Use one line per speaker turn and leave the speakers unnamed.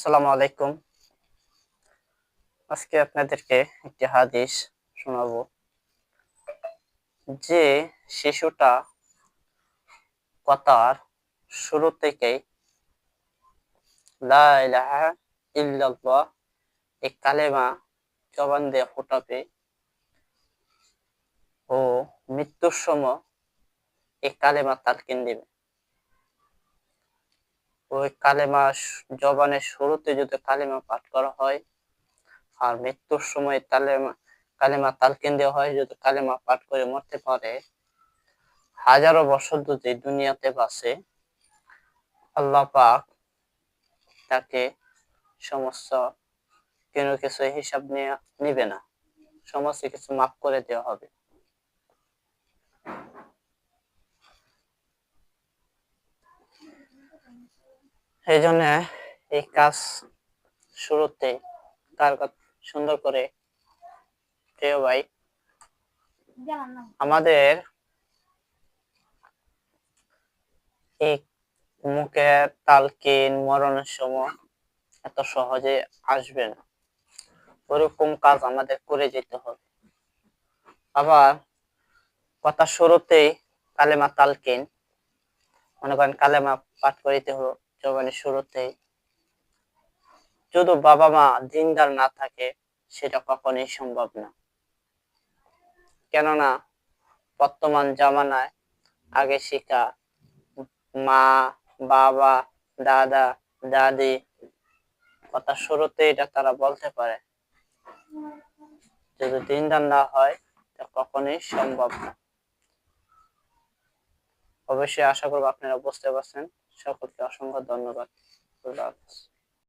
আসসালামু আলাইকুম। আজকে আপনাদেরকে একটি হাদিস শোনাবো যে শিশুটা কথার শুরু থেকেই লা ইলাহা ইল্লাল্লাহ এই কালেমা জবান দিয়ে ফোটাবে ও মৃত্যুর সময় এই কালেমা তালকিন দিবে। ওই কালেমা জবানের শুরুতে যদি কালেমা পাঠ করা হয় আর মৃত্যুর সময় কালেমা তালকিন দেওয়া হয়, যদি কালেমা পাঠ করে মরতে পারে, হাজারো বছর যদি দুনিয়াতে বাঁচে, আল্লাহ পাক তাকে সমস্ত কোনো কিছু হিসাব নিবে না, সমস্ত কিছু মাফ করে দেওয়া হবে। এই জন্য এই কাজ শুরুতে তার সুন্দর করে প্রিয় ভাই, আমাদের এই মুখের তালকিন মরণের সময় এত সহজে আসবে না, ওরকম কাজ আমাদের করে যেতে হবে। আবার কথা শুরুতেই কালেমা তালকিন, মনে করেন কালেমা পাঠ করিতে হলো জবানের শুরুতেই, যদি বাবা মা দিনদার না থাকে সেটা কখনোই সম্ভব না। কেননা বর্তমান জামানায় আগে শিখা মা, বাবা, দাদা, দাদি কথা শুরুতে এটা তারা বলতে পারে, যদি দিনদার না হয় তা কখনোই সম্ভব না। অবশ্যই আশা করবো আপনারা বুঝতে পারছেন। সকলকে অসংখ্য ধন্যবাদ। আল্লাহ হাফেজ।